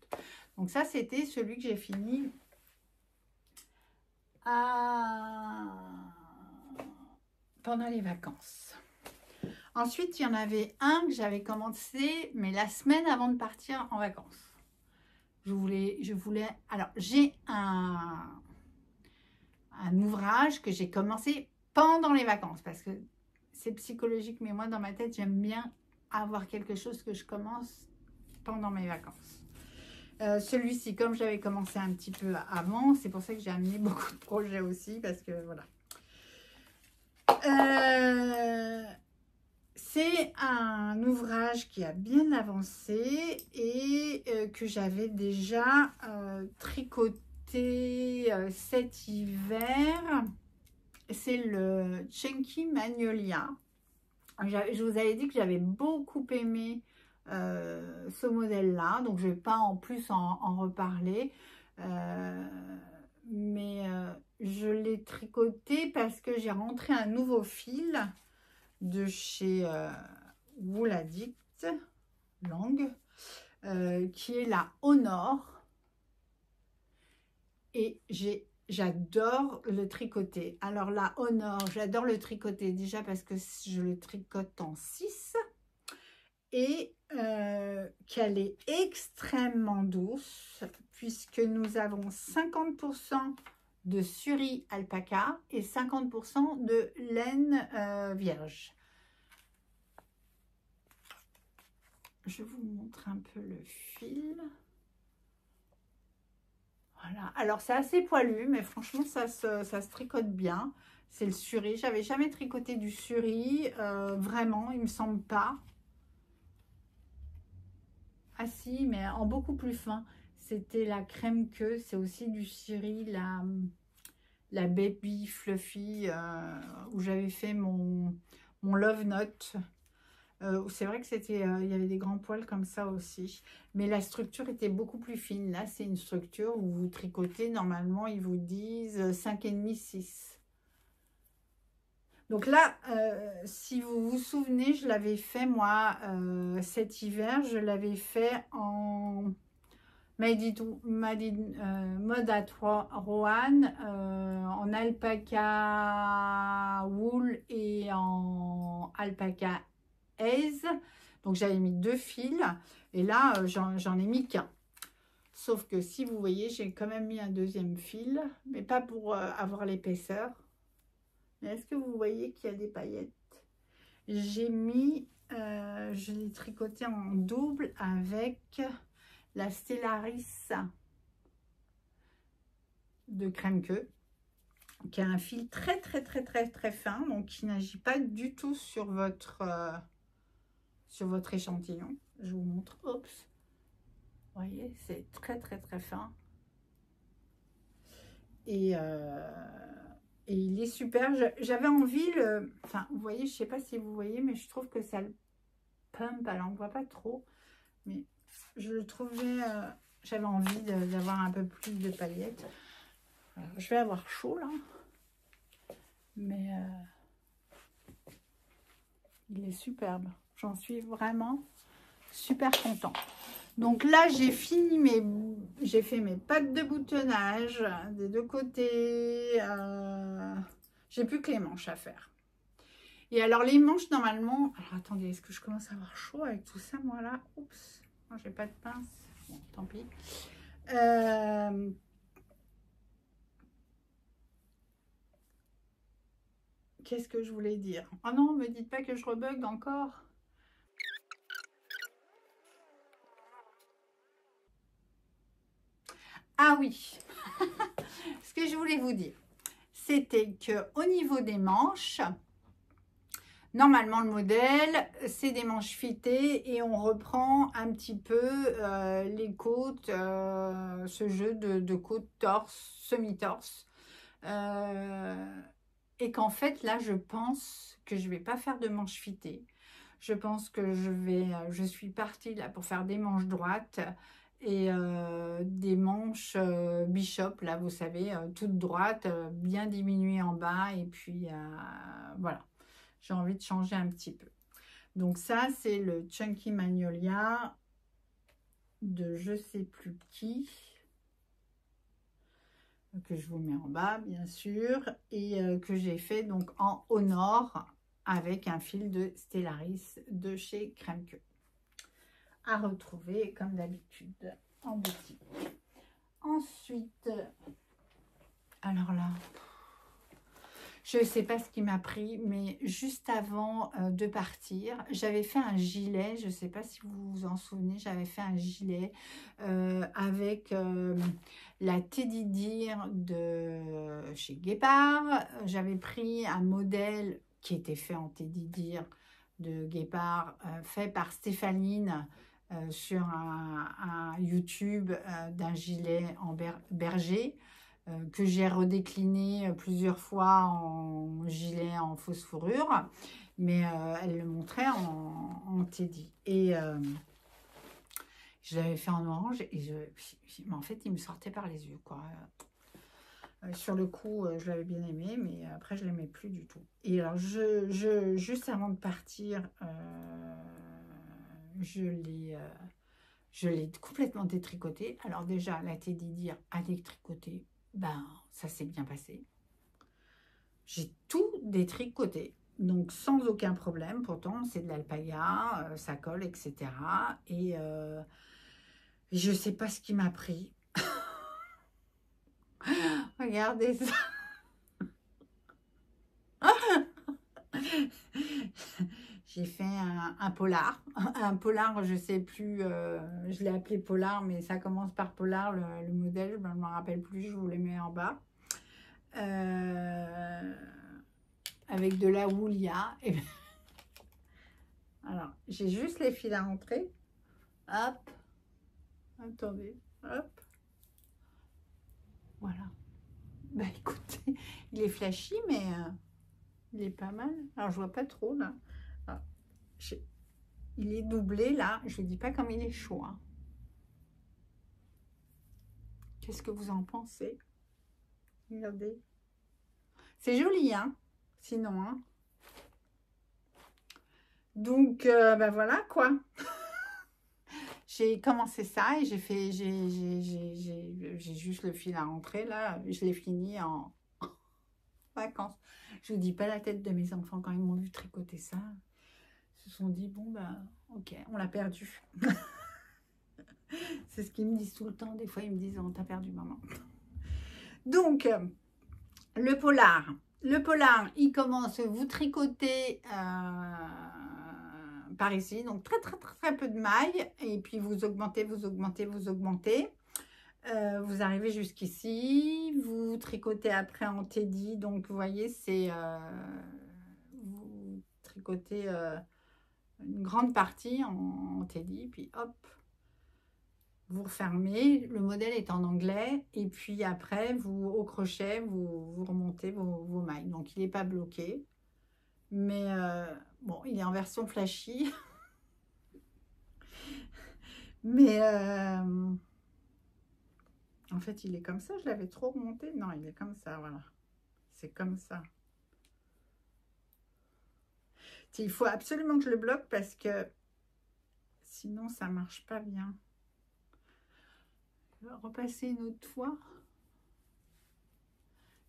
A: Donc ça c'était celui que j'ai fini pendant les vacances. Ensuite, il y en avait un que j'avais commencé, mais la semaine avant de partir en vacances. Je voulais. Alors, j'ai un ouvrage que j'ai commencé pendant les vacances parce que c'est psychologique, mais moi, dans ma tête, j'aime bien avoir quelque chose que je commence pendant mes vacances. Celui-ci, comme j'avais commencé un petit peu avant, c'est pour ça que j'ai amené beaucoup de projets aussi parce que voilà. C'est un ouvrage qui a bien avancé et que j'avais déjà tricoté cet hiver. C'est le Chunky Magnolia. Je vous avais dit que j'avais beaucoup aimé ce modèle-là, donc je ne vais pas en plus en reparler. Mais je l'ai tricoté parce que j'ai rentré un nouveau fil de chez Wool Addict Lang, qui est la Honor, et j'adore le tricoter. Alors la Honor, j'adore le tricoter déjà parce que je le tricote en 6 et qu'elle est extrêmement douce puisque nous avons 50% de suri alpaca et 50% de laine vierge. Je vous montre un peu le fil. Voilà. Alors, c'est assez poilu, mais franchement, ça se tricote bien. C'est le suri. J'avais jamais tricoté du suri. Vraiment, il me semble pas. Ah si, mais en beaucoup plus fin. C'était la crème queue. C'est aussi du suri, la Baby Fluffy, où j'avais fait mon Love Note. C'est vrai que c'était, il y avait des grands poils comme ça aussi, mais la structure était beaucoup plus fine. Là, c'est une structure où vous tricotez, normalement, ils vous disent 5,5, 6. Donc là, si vous vous souvenez, je l'avais fait, moi, cet hiver, je l'avais fait en mode à Roanne, en alpaca wool et en alpaca aise. Donc j'avais mis 2 fils et là j'en ai mis qu'un. Sauf que si vous voyez, j'ai quand même mis un deuxième fil, mais pas pour avoir l'épaisseur. Mais est-ce que vous voyez qu'il y a des paillettes? J'ai mis, je l'ai tricoté en double avec la Stellaris de crème queue, qui a un fil très fin, donc qui n'agit pas du tout sur votre échantillon. Je vous montre. Oups, vous voyez, c'est très fin. Et il est super. J'avais envie, enfin, vous voyez, je sais pas si vous voyez, mais je trouve que ça le pump. Alors, on ne voit pas trop, mais je le trouvais, j'avais envie d'avoir un peu plus de paillettes. Alors, je vais avoir chaud, là. Mais il est superbe. J'en suis vraiment super contente. Donc là, j'ai fini j'ai fait mes pattes de boutonnage des deux côtés. J'ai plus que les manches à faire. Et alors les manches, normalement... Alors attendez, est-ce que je commence à avoir chaud avec tout ça, moi là? Oups, moi j'ai pas de pince. Bon, tant pis. Qu'est-ce que je voulais dire? Oh non, me dites pas que je rebug encore. Ah oui, ce que je voulais vous dire, c'était qu'au niveau des manches, normalement le modèle, c'est des manches fitées et on reprend un petit peu les côtes, ce jeu de côtes torse, semi-torse. Et qu'en fait, là, je pense que je ne vais pas faire de manches fitées. Je pense que je suis partie là pour faire des manches droites et des manches bishop, là, vous savez, toutes droites, bien diminuées en bas. Et puis, voilà, j'ai envie de changer un petit peu. Donc ça, c'est le Chunky Magnolia de je sais plus qui, que je vous mets en bas, bien sûr, et que j'ai fait donc en Honor avec un fil de Stellaris de chez Crème Queue. À retrouver comme d'habitude en boutique. Ensuite, alors là, je ne sais pas ce qui m'a pris, mais juste avant de partir, j'avais fait un gilet, je ne sais pas si vous vous en souvenez, j'avais fait un gilet avec la Teddy Deer de chez Guépard. J'avais pris un modèle qui était fait en Teddy Deer de guépard fait par Stéphanine sur un YouTube d'un gilet en berger que j'ai redécliné plusieurs fois en gilet en fausse fourrure, mais elle le montrait en teddy. Et je l'avais fait en orange et mais en fait, il me sortait par les yeux, quoi. Sur le coup, je l'avais bien aimé, mais après, je ne l'aimais plus du tout. Et alors, juste avant de partir, je l'ai complètement détricoté. Alors déjà, la Teddy Dire à détricoter, ben, ça s'est bien passé. J'ai tout détricoté, donc sans aucun problème. Pourtant, c'est de l'alpaga, ça colle, etc. Et je ne sais pas ce qui m'a pris. Regardez ça. J'ai fait un polar. Un polar, je ne sais plus, je l'ai appelé polar, mais ça commence par polar, le modèle, je ne me rappelle plus, je vous le mets en bas. Avec de la woulia. Et alors, j'ai juste les fils à rentrer. Hop. Attendez. Hop. Voilà. Bah écoutez, il est flashy, mais il est pas mal. Alors, je vois pas trop, là. Ah, il est doublé, là. Je ne dis pas comme il est chaud. Hein. Qu'est-ce que vous en pensez? Regardez. C'est joli, hein? Sinon, hein? Donc, ben voilà, quoi. J'ai commencé ça et j'ai juste le fil à rentrer, là. Je l'ai fini en vacances. Je vous dis pas la tête de mes enfants quand ils m'ont vu tricoter ça. Ils se sont dit, bon, ben, ok, on l'a perdu. C'est ce qu'ils me disent tout le temps. Des fois, ils me disent, on t'a perdu, maman. Donc, le polar. Le polar, il commence, vous tricotez par ici. Donc, très peu de mailles. Et puis, vous augmentez, vous augmentez, vous augmentez. Vous arrivez jusqu'ici. Vous tricotez après en teddy. Donc, vous voyez, c'est... vous tricotez une grande partie en teddy. Puis, hop. Vous refermez, le modèle est en anglais, et puis après, vous au crochet, vous remontez vos mailles. Donc, il n'est pas bloqué, mais bon, il est en version flashy. Mais en fait, il est comme ça, je l'avais trop remonté. Non, il est comme ça, voilà. C'est comme ça. Il faut absolument que je le bloque parce que sinon, ça ne marche pas bien. Je vais repasser une autre fois.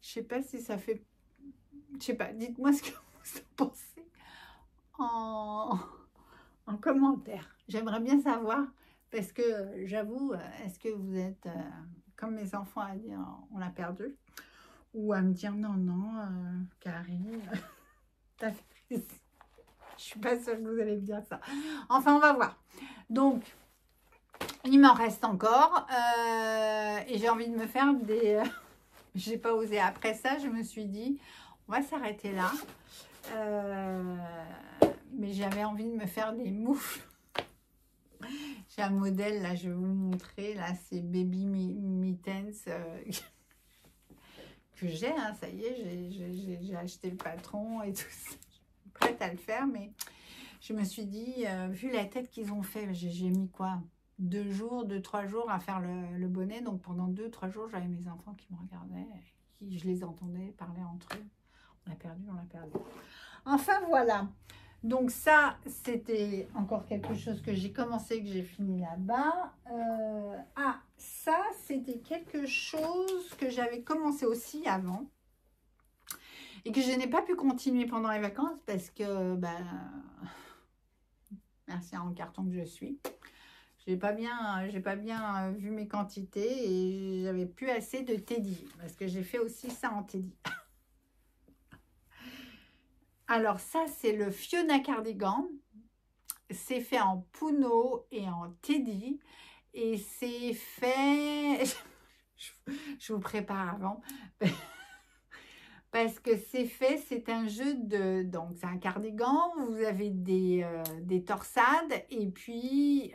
A: Je sais pas si ça fait... Je sais pas, dites-moi ce que vous en pensez en commentaire. J'aimerais bien savoir, parce que j'avoue, est-ce que vous êtes comme mes enfants à dire on l'a perdu, ou à me dire non, Karine, je suis pas sûre que vous allez me dire ça. Enfin, on va voir. Donc, il m'en reste encore, et j'ai envie de me faire des... j'ai pas osé. Après ça, je me suis dit, on va s'arrêter là. Mais j'avais envie de me faire des moufles. J'ai un modèle, là, je vais vous le montrer. Là, c'est Baby Mittens que j'ai. Hein, ça y est, j'ai acheté le patron et tout ça. Je suis prête à le faire, mais je me suis dit, vu la tête qu'ils ont fait, j'ai mis quoi 3 jours à faire le bonnet. Donc, pendant 2-3 jours, j'avais mes enfants qui me regardaient, je les entendais parler entre eux. On l'a perdu, on l'a perdu. Enfin, voilà. Donc ça, c'était encore quelque chose que j'ai commencé, que j'ai fini là-bas. Ça, c'était quelque chose que j'avais commencé aussi avant. Et que je n'ai pas pu continuer pendant les vacances parce que, merci à un carton que je suis. J'ai pas bien vu mes quantités et j'avais plus assez de teddy. Parce que j'ai fait aussi ça en teddy. Alors ça, c'est le Fiona Cardigan. C'est fait en Puno et en teddy. Et c'est fait... je vous prépare avant. Parce que c'est fait, c'est un jeu de... Donc, c'est un cardigan, vous avez des torsades et puis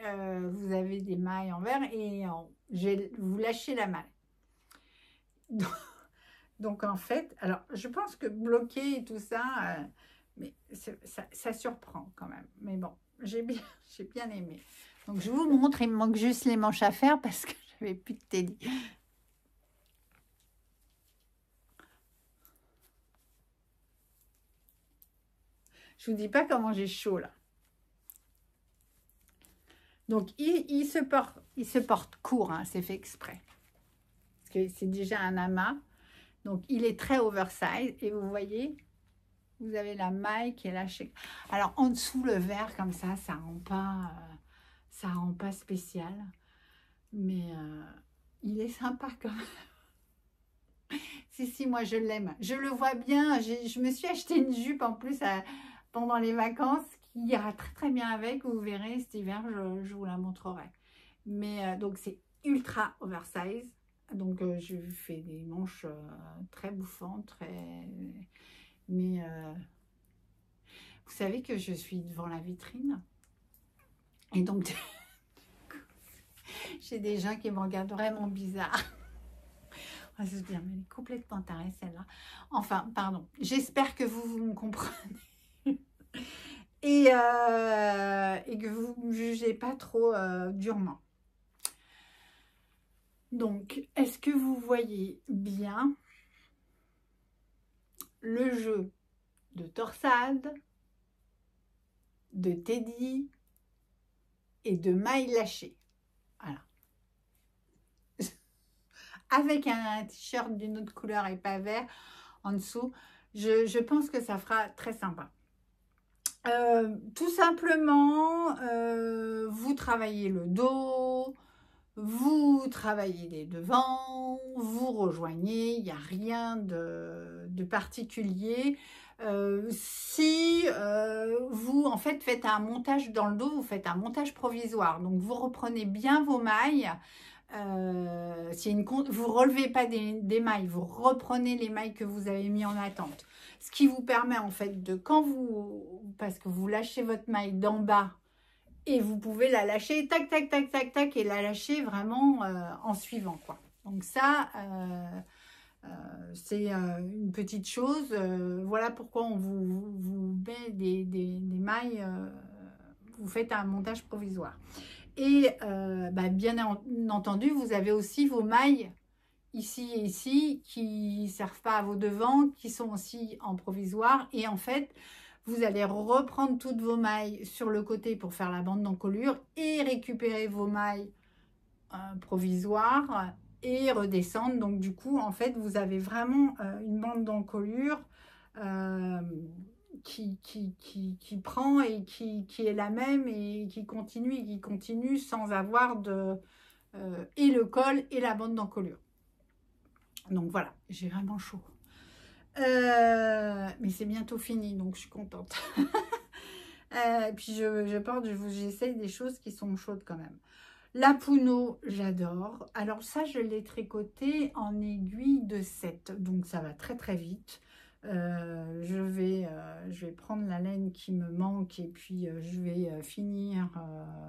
A: vous avez des mailles en verre et vous lâchez la maille. Donc, en fait, alors, je pense que bloquer et tout ça, mais ça surprend quand même. Mais bon, j'ai bien aimé. Donc, je vous montre, il me manque juste les manches à faire parce que j'avais plus de teddy. Je vous dis pas comment j'ai chaud là. Donc, il se porte court, hein, c'est fait exprès. Parce que c'est déjà un amas. Donc, il est très oversize. Et vous voyez, vous avez la maille qui est lâchée. Alors, en dessous, le vert, comme ça rend pas spécial. Mais il est sympa quand même. Si, moi, je l'aime. Je le vois bien. Je me suis acheté une jupe en plus pendant les vacances qui ira très, très bien avec. Vous verrez, cet hiver, je vous la montrerai. Mais donc, c'est ultra oversize. Donc, je fais des manches très bouffantes, mais vous savez que je suis devant la vitrine. Et donc, j'ai des gens qui me regardent vraiment bizarre. On va se dire, mais elle est complètement tarée, celle-là. Enfin, pardon. J'espère que vous me comprenez. Et que vous ne me jugez pas trop durement. Donc, est-ce que vous voyez bien le jeu de torsade, de teddy et de mailles lâchées? Voilà. Avec un t-shirt d'une autre couleur et pas vert en dessous, je pense que ça fera très sympa. Tout simplement, vous travaillez le dos, vous travaillez les devants, vous rejoignez, il n'y a rien de particulier. Si vous, en fait, faites un montage dans le dos, vous faites un montage provisoire. Donc, vous reprenez bien vos mailles. Vous relevez pas des mailles, vous reprenez les mailles que vous avez mis en attente. Ce qui vous permet, en fait, parce que vous lâchez votre maille d'en bas, et vous pouvez la lâcher, tac, tac, tac, tac, tac, et la lâcher vraiment en suivant, quoi. Donc ça, c'est une petite chose. Voilà pourquoi on vous met des mailles, vous faites un montage provisoire. Et bien entendu, vous avez aussi vos mailles ici et ici qui ne servent pas à vos devants, qui sont aussi en provisoire. Et en fait, vous allez reprendre toutes vos mailles sur le côté pour faire la bande d'encolure et récupérer vos mailles provisoires et redescendre. Donc du coup, en fait, vous avez vraiment une bande d'encolure qui prend et qui est la même et qui continue sans avoir et le col et la bande d'encolure. Donc voilà, j'ai vraiment chaud. Mais c'est bientôt fini, donc je suis contente. Puis j'essaye des choses qui sont chaudes quand même. La Puno, j'adore. Alors ça, je l'ai tricoté en aiguille de 7, donc ça va très très vite. Je vais prendre la laine qui me manque et puis je vais finir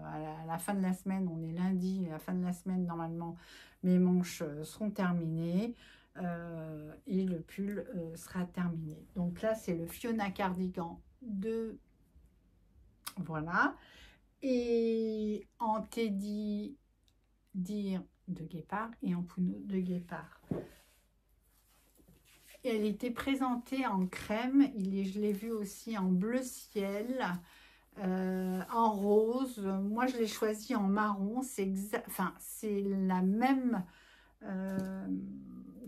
A: à la fin de la semaine. On est lundi, à la fin de la semaine, normalement, mes manches seront terminées et le pull sera terminé. Donc là, c'est le Fiona Cardigan de... Voilà. Et en teddy dire de guépard et en puno de guépard. Et elle était présentée en crème, je l'ai vue aussi en bleu ciel, en rose. Moi, je l'ai choisi en marron. C'est la même.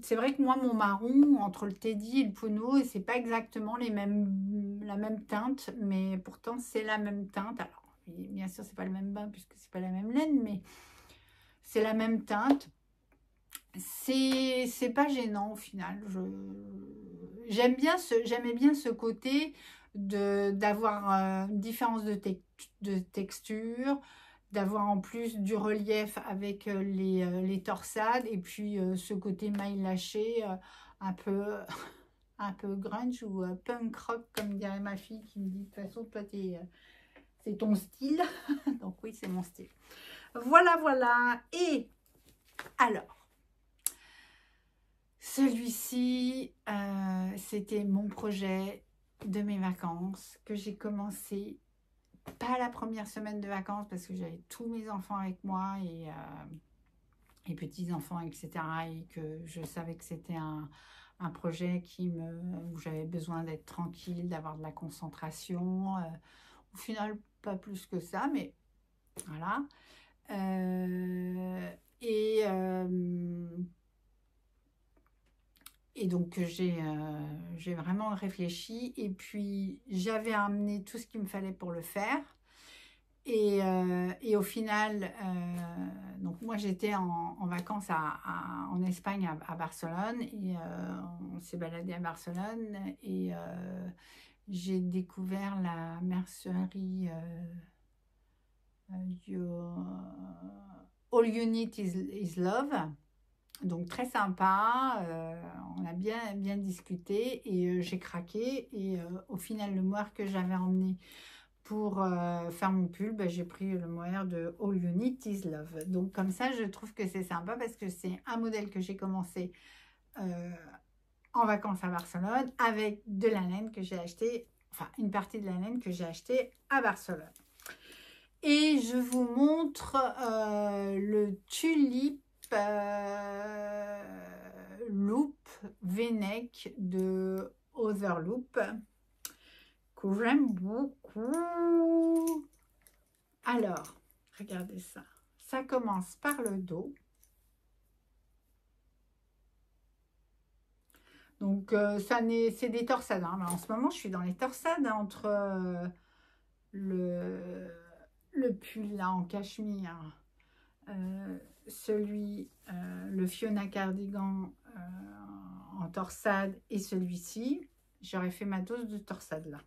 A: C'est vrai que moi, mon marron, entre le teddy et le puno, c'est pas exactement la même teinte, mais pourtant, c'est la même teinte. Alors, bien sûr, c'est pas le même bain puisque c'est pas la même laine, mais c'est la même teinte. C'est pas gênant au final. J'aimais bien ce côté d'avoir une différence de texture, d'avoir en plus du relief avec les torsades et puis ce côté maille lâchée un peu un peu grunge ou punk rock, comme dirait ma fille qui me dit, de toute façon, toi, c'est ton style. Donc oui, c'est mon style. Voilà, voilà. Et alors, celui-ci, c'était mon projet de mes vacances que j'ai commencé, pas la première semaine de vacances parce que j'avais tous mes enfants avec moi et petits-enfants, etc. Et que je savais que c'était un projet où j'avais besoin d'être tranquille, d'avoir de la concentration. Au final, pas plus que ça, mais voilà. Euh, et, euh, et donc, j'ai vraiment réfléchi. Et puis, j'avais amené tout ce qu'il me fallait pour le faire. Et au final, donc moi j'étais en vacances en Espagne, à Barcelone, et on s'est baladé à Barcelone, et j'ai découvert la mercerie All You Need is Love. Donc très sympa, on a bien discuté et j'ai craqué. Et au final, le mohair que j'avais emmené pour faire mon pull, bah, j'ai pris le mohair de All You Need Is Love. Donc comme ça, je trouve que c'est sympa parce que c'est un modèle que j'ai commencé en vacances à Barcelone avec de la laine que j'ai acheté, enfin une partie de la laine que j'ai acheté à Barcelone. Et je vous montre le Tulip Loop V-neck de Otherloop que j'aime beaucoup. Alors, regardez ça. Ça commence par le dos. Donc, c'est des torsades. Hein. En ce moment, je suis dans les torsades entre le pull là en cachemire, le Fiona cardigan en torsade et celui-ci. J'aurais fait ma dose de torsade là.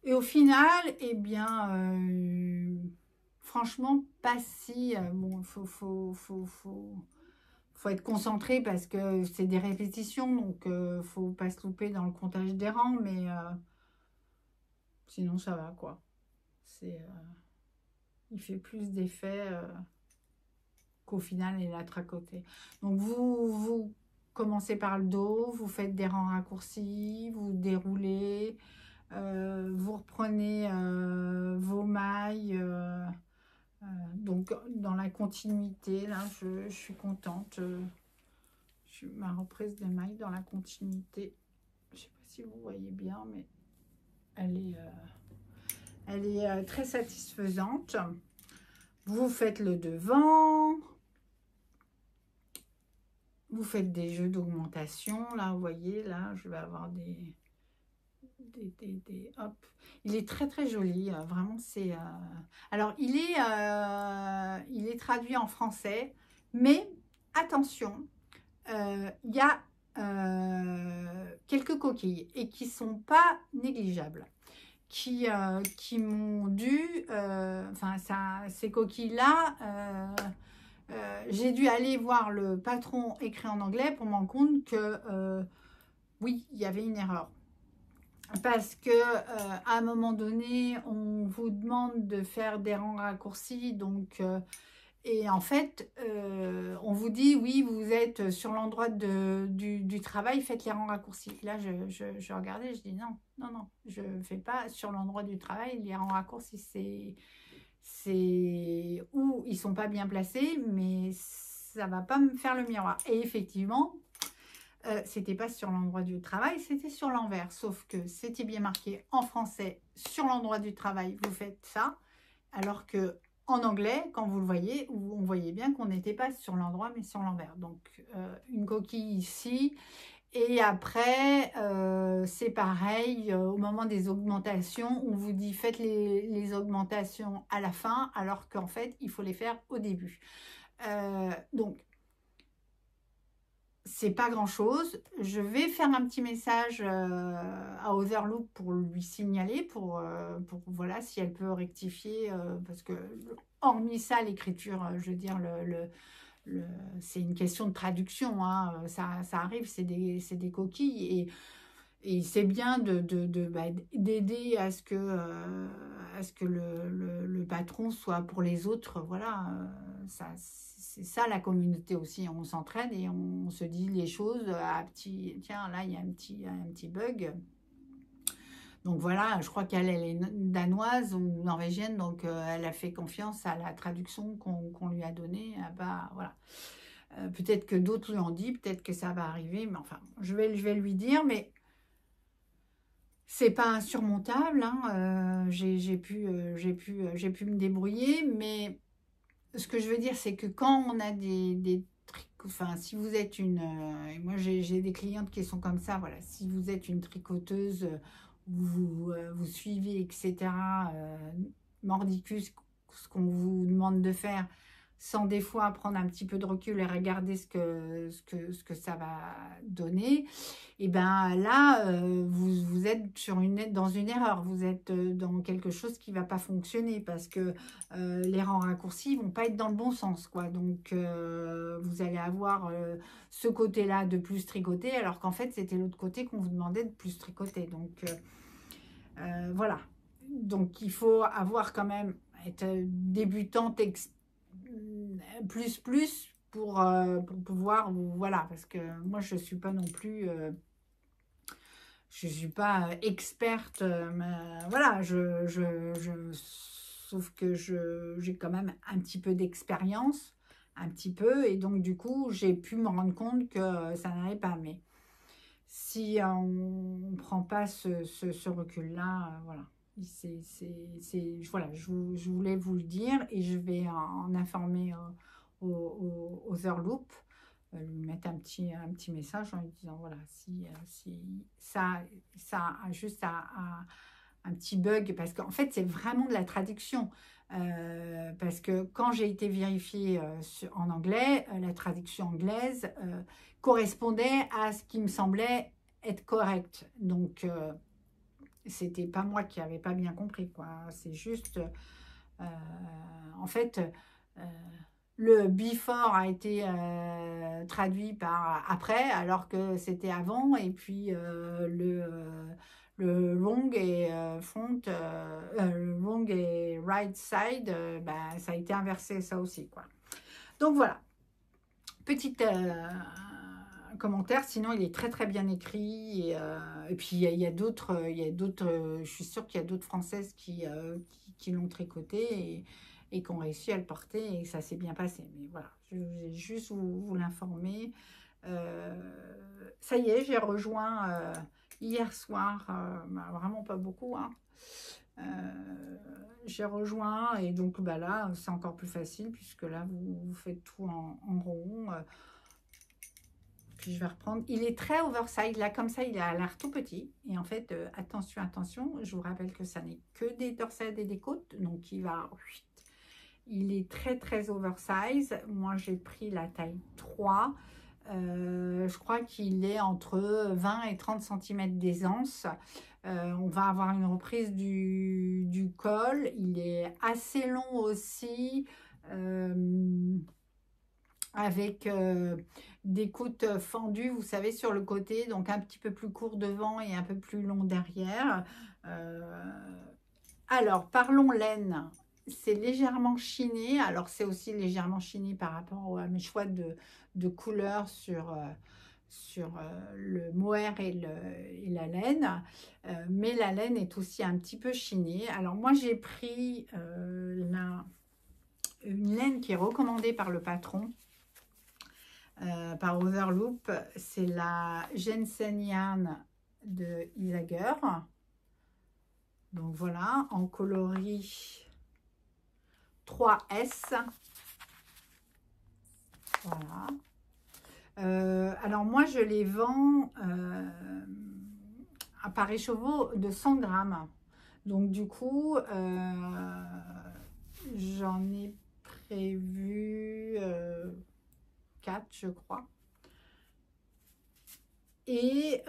A: Et au final, eh bien, franchement, pas si... bon, faut être concentré parce que c'est des répétitions, donc faut pas se louper dans le comptage des rangs, mais sinon ça va, quoi. Il fait plus d'effet qu'au final, il a tracoté. Donc, vous commencez par le dos, vous faites des rangs raccourcis, vous déroulez... vous reprenez vos mailles, donc dans la continuité, là je suis contente, ma reprise de mailles dans la continuité, je sais pas si vous voyez bien, mais elle est très satisfaisante. Vous faites le devant, vous faites des jeux d'augmentation, là vous voyez, là je vais avoir hop. Il est très très joli, vraiment c'est alors il est traduit en français, mais attention, il y a quelques coquilles et qui sont pas négligeables, qui m'ont dû enfin ces coquilles là, j'ai dû aller voir le patron écrit en anglais pour me rendre compte que oui, il y avait une erreur. Parce que à un moment donné, on vous demande de faire des rangs raccourcis, donc et en fait, on vous dit oui, vous êtes sur l'endroit du travail, faites les rangs raccourcis. Là, je regardais, je dis non, je ne fais pas sur l'endroit du travail les rangs raccourcis. C'est où ils sont pas bien placés, mais ça va pas me faire le miroir. Et effectivement, c'était pas sur l'endroit du travail, c'était sur l'envers. Sauf que c'était bien marqué en français, sur l'endroit du travail, vous faites ça. Alors que en anglais, quand vous le voyez, on voyait bien qu'on n'était pas sur l'endroit, mais sur l'envers. Donc, une coquille ici. Et après, c'est pareil, au moment des augmentations, on vous dit faites les augmentations à la fin, alors qu'en fait, il faut les faire au début. Donc, c'est pas grand chose. Je vais faire un petit message à Otherloop pour lui signaler, pour voilà, si elle peut rectifier, parce que hormis ça, l'écriture, je veux dire, c'est une question de traduction, hein, ça arrive, c'est des coquilles, et c'est bien d'aider à ce que le patron soit pour les autres, voilà, c'est ça la communauté aussi, on s'entraide et on se dit les choses à tiens, là il y a un petit bug. Donc voilà, je crois qu'elle est danoise ou norvégienne, donc elle a fait confiance à la traduction qu'on lui a donnée. Ah bah, voilà. Peut-être que d'autres lui ont dit, peut-être que ça va arriver, mais enfin, je vais lui dire, mais c'est pas insurmontable, hein, j'ai pu me débrouiller, mais ce que je veux dire, c'est que quand on a des enfin, si vous êtes et moi j'ai des clientes qui sont comme ça, voilà, si vous êtes une tricoteuse, vous suivez, etc., mordicus, ce qu'on vous demande de faire, sans des fois prendre un petit peu de recul et regarder ce que ça va donner, et ben là, vous êtes dans une erreur, vous êtes dans quelque chose qui ne va pas fonctionner, parce que les rangs raccourcis ne vont pas être dans le bon sens, quoi. Donc, vous allez avoir ce côté-là de plus tricoter, alors qu'en fait, c'était l'autre côté qu'on vous demandait de plus tricoter. Donc, voilà. Donc, il faut avoir quand même, être débutante plus pour pouvoir, voilà, parce que moi, je ne suis pas non plus... je ne suis pas experte, voilà, sauf que j'ai quand même un petit peu d'expérience, un petit peu, et donc du coup, j'ai pu me rendre compte que ça n'allait pas. Mais si on ne prend pas ce recul-là, voilà. Voilà, je voulais vous le dire, et je vais en informer aux Heurloop, lui mettre un petit message en lui disant, voilà, si ça a juste un petit bug, parce qu'en fait, c'est vraiment de la traduction. Parce que quand j'ai été vérifiée en anglais, la traduction anglaise correspondait à ce qui me semblait être correct. Donc, c'était pas moi qui n'avais pas bien compris, quoi. C'est juste, en fait, le before a été traduit par après, alors que c'était avant, et puis le wrong et front, le wrong et right side, bah, ça a été inversé, ça aussi, quoi. Donc voilà, petite commentaire, sinon il est très très bien écrit, et puis il y a d'autres, je suis sûre qu'il y a d'autres Françaises qui l'ont tricoté et qui ont réussi à le porter, et ça s'est bien passé. Mais voilà, je vais juste vous l'informer. Ça y est, j'ai rejoint hier soir, bah, vraiment pas beaucoup, hein. J'ai rejoint, et donc bah là c'est encore plus facile, puisque là vous faites tout en rond. Puis je vais reprendre. Il est très oversize, là comme ça il a l'air tout petit, et en fait attention, attention, je vous rappelle que ça n'est que des dorsales et des côtes, donc il est très très oversize. Moi j'ai pris la taille 3. Je crois qu'il est entre 20 et 30 cm d'aisance. On va avoir une reprise du col. Il est assez long aussi, avec des côtes fendues, vous savez, sur le côté, donc un petit peu plus court devant et un peu plus long derrière. Alors, parlons laine. C'est légèrement chiné. Alors, c'est aussi légèrement chiné par rapport à mes choix de couleurs sur le mohair et la laine. Mais la laine est aussi un petit peu chinée. Alors, moi, j'ai pris une laine qui est recommandée par le patron, par Overloop. C'est la Jensen Yarn de Isager. Donc voilà, en coloris 3S. Voilà. Alors moi, je les vends à par écheveau de 100 grammes. Donc du coup, j'en ai prévu 4, je crois. Et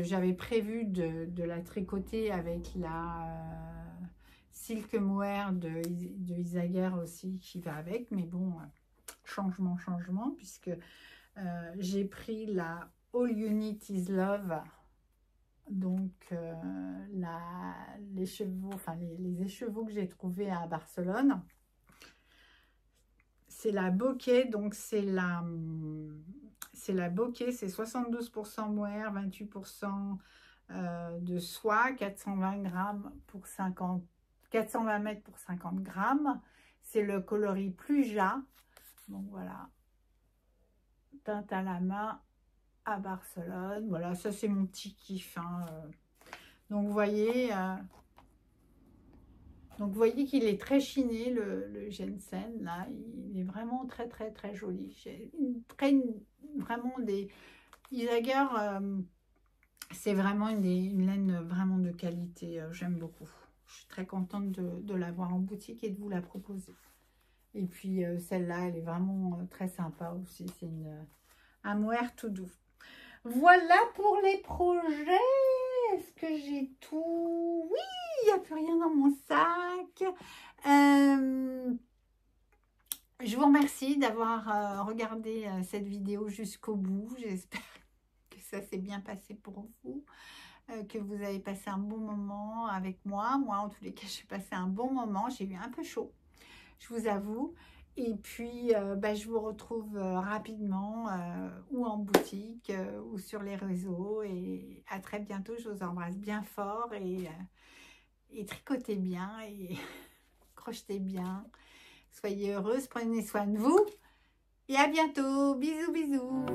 A: j'avais prévu de la tricoter avec la Silk Mohair de Isager aussi, qui va avec. Mais bon, changement, puisque j'ai pris la All You Need Is Love. Donc, les chevaux, enfin les écheveaux que j'ai trouvés à Barcelone. C'est la bokeh, donc c'est la bokeh, c'est 72% mohair, 28% de soie, 420 grammes pour 420 mètres pour 50 grammes. C'est le coloris Pluja. Donc voilà, teinte à la main à Barcelone. Voilà, ça c'est mon petit kiff. Hein. Donc vous voyez qu'il est très chiné, le ginseng, là, il est vraiment très très très joli. J'ai vraiment des Isager, c'est vraiment une laine vraiment de qualité, j'aime beaucoup. Je suis très contente de l'avoir en boutique et de vous la proposer. Et puis celle-là, elle est vraiment très sympa aussi, c'est un mohair tout doux. Voilà pour les projets. Est-ce que j'ai tout? Oui, il n'y a plus rien dans mon sac. Je vous remercie d'avoir regardé cette vidéo jusqu'au bout. J'espère que ça s'est bien passé pour vous, que vous avez passé un bon moment avec moi. Moi, en tous les cas, j'ai passé un bon moment. J'ai eu un peu chaud, je vous avoue. Et puis, je vous retrouve rapidement ou en boutique ou sur les réseaux. Et à très bientôt. Je vous embrasse bien fort et tricotez bien et crochetez bien. Soyez heureuse, prenez soin de vous. Et à bientôt. Bisous, bisous.